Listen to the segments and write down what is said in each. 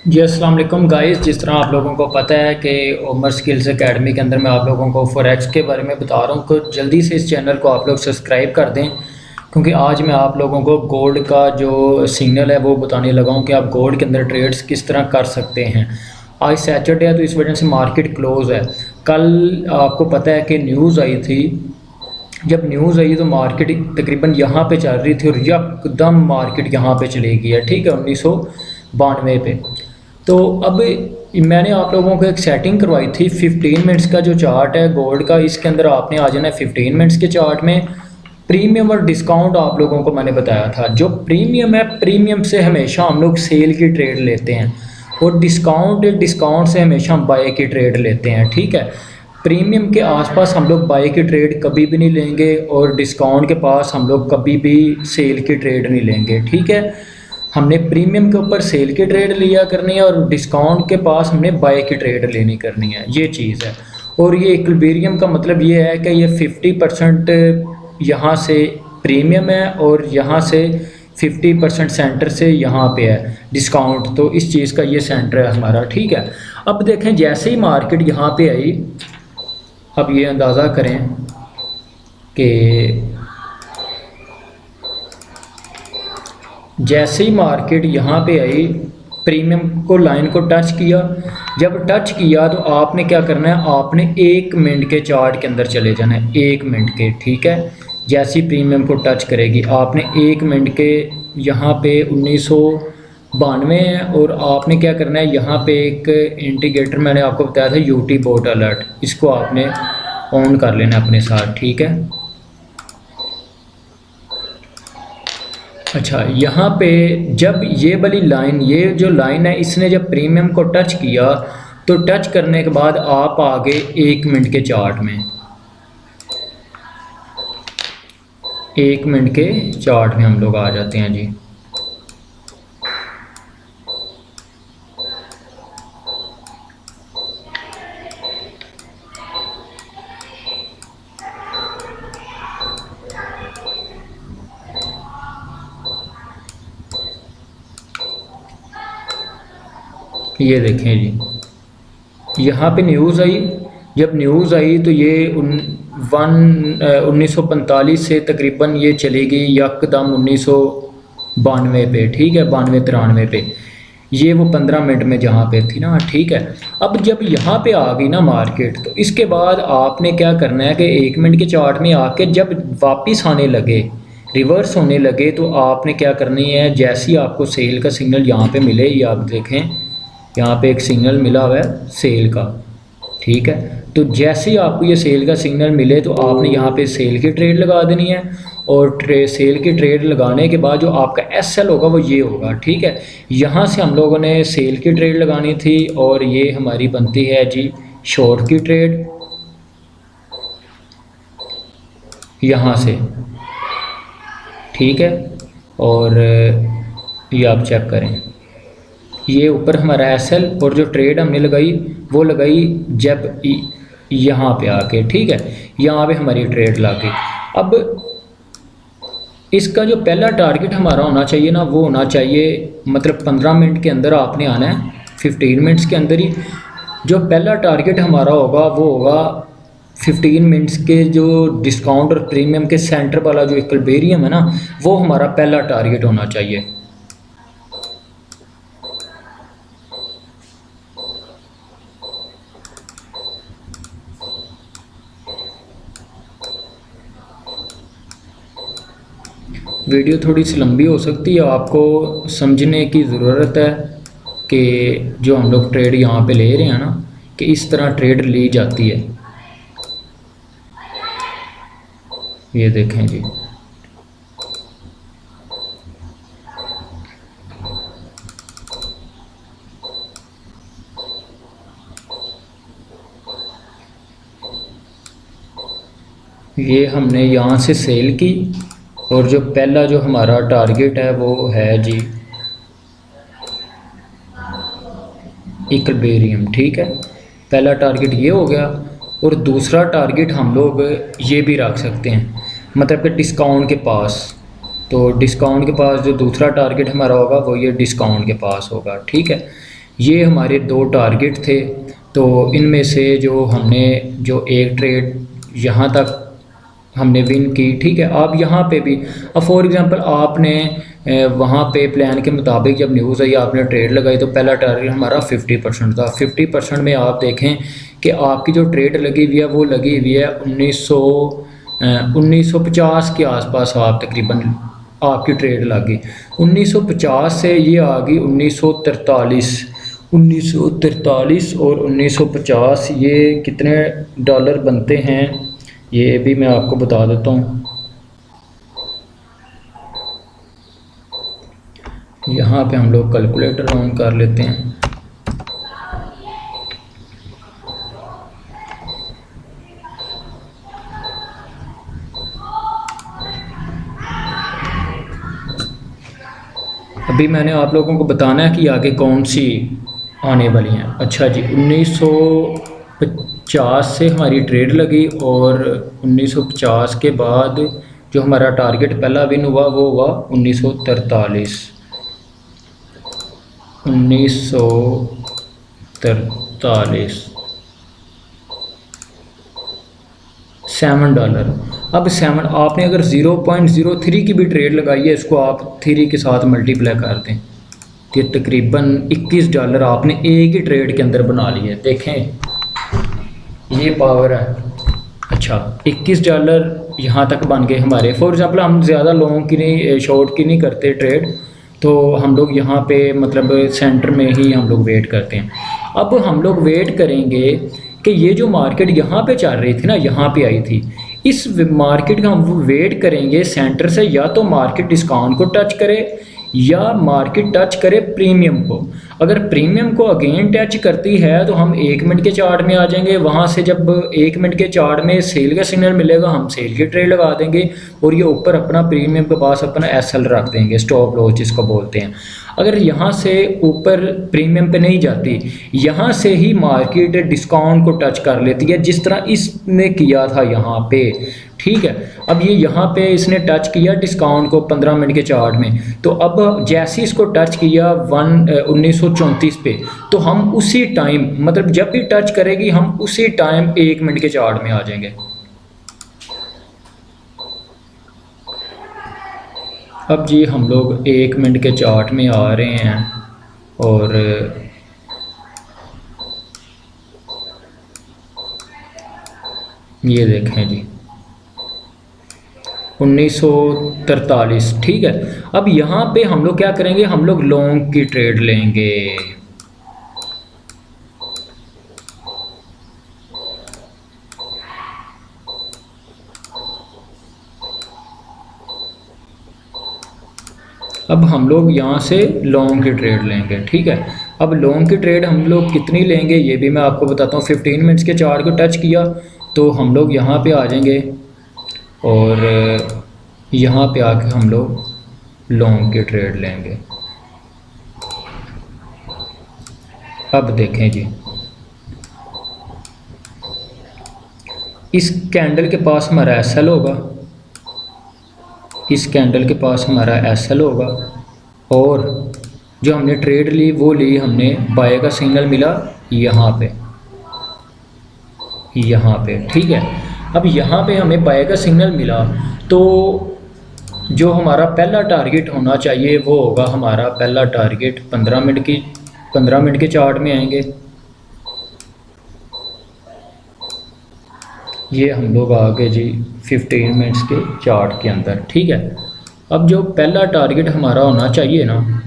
जी अस्सलाम वालेकुम गाइस। जिस तरह आप लोगों को पता है कि उमर स्किल्स एकेडमी के अंदर मैं आप लोगों को फॉरेक्स के बारे में बता रहा हूँ कि जल्दी से इस चैनल को आप लोग सब्सक्राइब कर दें, क्योंकि आज मैं आप लोगों को गोल्ड का जो सिग्नल है वो बताने लगा हूँ कि आप गोल्ड के अंदर ट्रेड्स किस तरह कर सकते हैं। आज सैटरडे है तो इस वजह से मार्केट क्लोज़ है। कल आपको पता है कि न्यूज़ आई थी। जब न्यूज़ आई तो मार्केट तकरीबन यहाँ पे चल रही थी और यकदम मार्केट यहाँ पे चली गई है, ठीक है, 1992 पे। तो अब मैंने आप लोगों को एक सेटिंग करवाई थी 15 मिनट्स का जो चार्ट है गोल्ड का, इसके अंदर आपने आ जाना है 15 मिनट्स के चार्ट में। प्रीमियम और डिस्काउंट आप लोगों को मैंने बताया था। जो प्रीमियम है, प्रीमियम से हमेशा हम लोग सेल की ट्रेड लेते हैं और डिस्काउंट से हमेशा हम बाय की ट्रेड लेते हैं, ठीक है। प्रीमियम के आसपास हम लोग बाय की ट्रेड कभी भी नहीं लेंगे और डिस्काउंट के पास हम लोग कभी भी सेल की ट्रेड नहीं लेंगे, ठीक है। हमने प्रीमियम के ऊपर सेल की ट्रेड लिया करनी है और डिस्काउंट के पास हमने बाय की ट्रेड लेनी करनी है, ये चीज़ है। और ये इक्विलिब्रियम का मतलब ये है कि ये 50% यहाँ से प्रीमियम है और यहाँ से 50% सेंटर से यहाँ पे है डिस्काउंट, तो इस चीज़ का ये सेंटर है हमारा, ठीक है। अब देखें जैसे ही मार्केट यहाँ पे आई, अब ये अंदाज़ा करें कि जैसे ही मार्केट यहाँ पे आई प्रीमियम को लाइन को टच किया। जब टच किया तो आपने क्या करना है, आपने 1 मिनट के चार्ट के अंदर चले जाना है, 1 मिनट के, ठीक है। जैसी प्रीमियम को टच करेगी आपने 1 मिनट के, यहाँ पे 1992 है और आपने क्या करना है, यहाँ पे एक इंडिकेटर मैंने आपको बताया था यूटी बोट अलर्ट, इसको आपने ऑन कर लेना अपने साथ, ठीक है। अच्छा, यहाँ पे जब ये वाली लाइन, ये जो लाइन है, इसने जब प्रीमियम को टच किया तो टच करने के बाद आप आ गए 1 मिनट के चार्ट में, 1 मिनट के चार्ट में हम लोग आ जाते हैं जी। ये देखें जी, यहाँ पे न्यूज़ आई। जब न्यूज़ आई तो ये 1945 से तकरीबन ये चली गई यकदम 1992 पे, ठीक है, 92-93 पे, ये वो 15 मिनट में जहाँ पे थी ना, ठीक है। अब जब यहाँ पे आ गई ना मार्केट, तो इसके बाद आपने क्या करना है कि 1 मिनट के चार्ट में आके जब वापस आने लगे, रिवर्स होने लगे, तो आपने क्या करनी है, जैसे ही आपको सेल का सिग्नल यहाँ पे मिले, ये आप देखें यहाँ पे एक सिग्नल मिला हुआ है सेल का, ठीक है। तो जैसे ही आपको ये सेल का सिग्नल मिले तो आपने यहाँ पे सेल की ट्रेड लगा देनी है और सेल की ट्रेड लगाने के बाद जो आपका एसएल होगा वो ये होगा, ठीक है। यहाँ से हम लोगों ने सेल की ट्रेड लगानी थी और ये हमारी बनती है जी शॉर्ट की ट्रेड, यहाँ से, ठीक है। और ये आप चेक करें, ये ऊपर हमारा एसएल और जो ट्रेड हमने लगाई वो लगाई जब यहाँ पे आके, ठीक है, यहाँ पे हमारी ट्रेड लग गई। अब इसका जो पहला टारगेट हमारा होना चाहिए ना, वो होना चाहिए, मतलब 15 मिनट के अंदर आपने आना है, 15 मिनट्स के अंदर ही जो पहला टारगेट हमारा होगा वो होगा 15 मिनट्स के जो डिस्काउंट और प्रीमियम के सेंटर वाला जो इक्विलिब्रियम है ना, वो हमारा पहला टारगेट होना चाहिए। वीडियो थोड़ी सी लंबी हो सकती है, आपको समझने की ज़रूरत है कि जो हम लोग ट्रेड यहाँ पे ले रहे हैं ना, कि इस तरह ट्रेड ली जाती है। ये देखें जी, ये हमने यहाँ से सेल की और जो पहला जो हमारा टारगेट है वो है जी इक्विलिब्रियम, ठीक है। पहला टारगेट ये हो गया और दूसरा टारगेट हम लोग ये भी रख सकते हैं, मतलब कि डिस्काउंट के पास। तो डिस्काउंट के पास जो दूसरा टारगेट हमारा होगा वो ये डिस्काउंट के पास होगा, ठीक है। ये हमारे दो टारगेट थे। तो इनमें से जो हमने जो एक ट्रेड यहाँ तक हमने विन की, ठीक है। अब यहाँ पे भी अब फॉर एग्ज़ाम्पल आपने वहाँ पे प्लान के मुताबिक जब न्यूज़ आई आपने ट्रेड लगाई तो पहला टारगेट हमारा 50% था। 50% में आप देखें कि आपकी जो ट्रेड लगी हुई है वो लगी हुई है 1950 के आसपास आप तकरीबन आपकी ट्रेड लगी। 1950 से ये आ गई 1943 और 1950 ये कितने डॉलर बनते हैं ये भी मैं आपको बता देता हूँ। यहाँ पे हम लोग कैलकुलेटर ऑन कर लेते हैं। अभी मैंने आप लोगों को बताना है कि आगे कौन सी आने वाली हैं। अच्छा जी, 1950 से हमारी ट्रेड लगी और 1950 के बाद जो हमारा टारगेट पहला विन हुआ वो हुआ 1943 $7। अब 7 आपने अगर 0.03 की भी ट्रेड लगाई है इसको आप 3 के साथ मल्टीप्लाई कर दें तो तकरीबन $21 आपने एक ही ट्रेड के अंदर बना लिए। देखें ये पावर है। अच्छा, $21 यहाँ तक बन गए हमारे। फॉर एग्ज़ाम्पल हम ज़्यादा लॉन्ग की नहीं शॉर्ट की नहीं करते ट्रेड, तो हम लोग यहाँ पे मतलब सेंटर में ही हम लोग वेट करते हैं। अब हम लोग वेट करेंगे कि ये जो मार्केट यहाँ पे चल रही थी ना, यहाँ पे आई थी, इस मार्केट का हम वेट करेंगे सेंटर से या तो मार्केट डिस्काउंट को टच करे या मार्केट टच करे प्रीमियम को। अगर प्रीमियम को अगेन टच करती है तो हम 1 मिनट के चार्ट में आ जाएंगे। वहाँ से जब 1 मिनट के चार्ट में सेल का सिग्नल मिलेगा हम सेल की ट्रेड लगा देंगे और ये ऊपर अपना प्रीमियम के पास अपना एसएल रख देंगे, स्टॉप लॉस जिसको बोलते हैं। अगर यहाँ से ऊपर प्रीमियम पे नहीं जाती, यहाँ से ही मार्केट डिस्काउंट को टच कर लेती है जिस तरह इसने किया था यहाँ पे, ठीक है। अब ये यहाँ पे इसने टच किया डिस्काउंट को 15 मिनट के चार्ट में, तो अब जैसे इसको टच किया 1934 पे, तो हम उसी टाइम मतलब जब भी टच करेगी हम उसी टाइम 1 मिनट के चार्ट में आ जाएंगे। अब जी हम लोग 1 मिनट के चार्ट में आ रहे हैं और ये देखें जी 1943, ठीक है। अब यहाँ पे हम लोग क्या करेंगे, हम लोग लॉन्ग की ट्रेड लेंगे। अब हम लोग यहाँ से लॉन्ग की ट्रेड लेंगे, ठीक है। अब लॉन्ग की ट्रेड हम लोग कितनी लेंगे ये भी मैं आपको बताता हूँ। 15 मिनट्स के चार्ट को टच किया तो हम लोग यहाँ पे आ जाएंगे और यहाँ पे आके हम लोग लॉन्ग की ट्रेड लेंगे। अब देखें जी, इस कैंडल के पास हमारा एसएल होगा, इस कैंडल के पास हमारा एसएल होगा और जो हमने ट्रेड ली वो ली हमने बाय का सिग्नल मिला यहाँ पे, ठीक है। अब यहाँ पे हमें बाय का सिग्नल मिला तो जो हमारा पहला टारगेट होना चाहिए वो होगा हमारा पहला टारगेट 15 मिनट के चार्ट में आएंगे। ये हम लोग आ गए जी 15 मिनट्स के चार्ट के अंदर, ठीक है। अब जो पहला टारगेट हमारा होना चाहिए ना,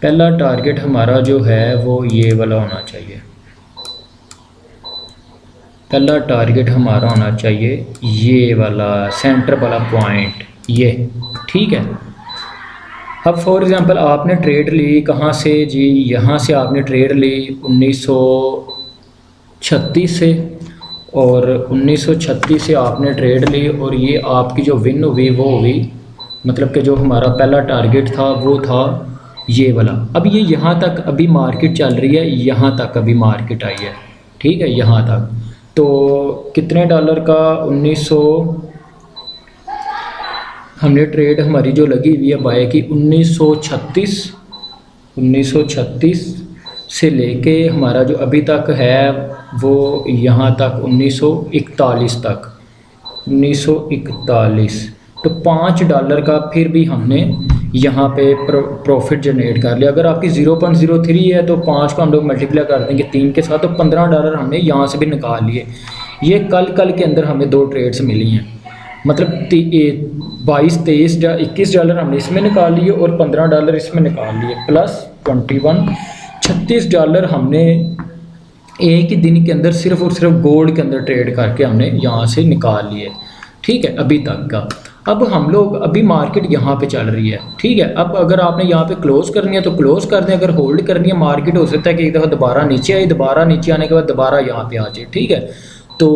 पहला टारगेट हमारा जो है वो ये वाला होना चाहिए। पहला टारगेट हमारा होना चाहिए ये वाला सेंटर वाला पॉइंट, ये, ठीक है। अब फॉर एग्ज़ाम्पल आपने ट्रेड ली कहाँ से जी, यहाँ से आपने ट्रेड ली 1936 से और 1936 से आपने ट्रेड ली और ये आपकी जो विन हुई वो हुई, मतलब कि जो हमारा पहला टारगेट था वो था ये वाला। अब ये यहाँ तक अभी मार्केट चल रही है, यहाँ तक अभी मार्केट आई है, ठीक है, यहाँ तक। तो कितने डॉलर का 1900 हमने ट्रेड हमारी जो लगी हुई है बाय की 1936 से लेके हमारा जो अभी तक है वो यहाँ तक 1941 तो $5 का फिर भी हमने यहाँ पे प्रॉफिट जनरेट कर लिया। अगर आपकी 0.03 है तो 5 को हम लोग मल्टीप्लाई कर देंगे 3 के साथ, तो $15 हमने यहाँ से भी निकाल लिए। ये कल के अंदर हमें 2 ट्रेड्स मिली हैं, मतलब 22, 23 या $21 हमने इसमें निकाल लिए और $15 इसमें निकाल लिए, प्लस 21 $36 हमने एक ही दिन के अंदर सिर्फ और सिर्फ गोल्ड के अंदर ट्रेड करके हमने यहाँ से निकाल लिए। ठीक है, अभी तक का। अब हम लोग अभी मार्केट यहाँ पे चल रही है। ठीक है, अब अगर आपने यहाँ पे क्लोज करनी है तो क्लोज कर दें, अगर होल्ड करनी है मार्केट हो सकता है कि एक दफ़ा दोबारा नीचे आई, दोबारा नीचे आने के बाद दोबारा यहाँ पे आ जाए। ठीक है, तो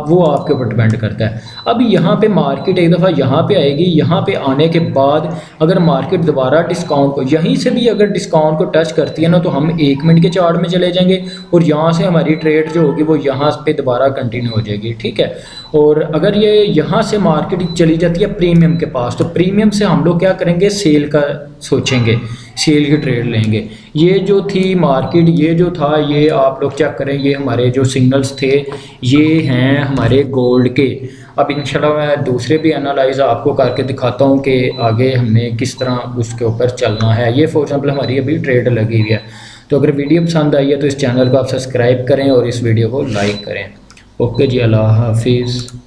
वो आपके ऊपर डिपेंड करता है। अब यहाँ पे मार्केट एक दफ़ा यहाँ पे आएगी, यहाँ पे आने के बाद अगर मार्केट दोबारा डिस्काउंट को यहीं से भी अगर डिस्काउंट को टच करती है ना, तो हम 1 मिनट के चार्ट में चले जाएंगे और यहाँ से हमारी ट्रेड जो होगी वो यहाँ पे दोबारा कंटिन्यू हो जाएगी। ठीक है, और अगर ये यहाँ से मार्केट चली जाती है प्रीमियम के पास, तो प्रीमियम से हम लोग क्या करेंगे, सेल का सोचेंगे, सेल की ट्रेड लेंगे। ये जो थी मार्केट, ये जो था, ये आप लोग चेक करें, ये हमारे जो सिग्नल्स थे ये हैं हमारे गोल्ड के। अब इंशाल्लाह मैं दूसरे भी एनालाइज आपको करके दिखाता हूँ कि आगे हमने किस तरह उसके ऊपर चलना है। ये फॉर एग्जांपल हमारी अभी ट्रेड लगी हुई है। तो अगर वीडियो पसंद आई है तो इस चैनल को आप सब्सक्राइब करें और इस वीडियो को लाइक करें। ओके जी, अल्लाह हाफिज़।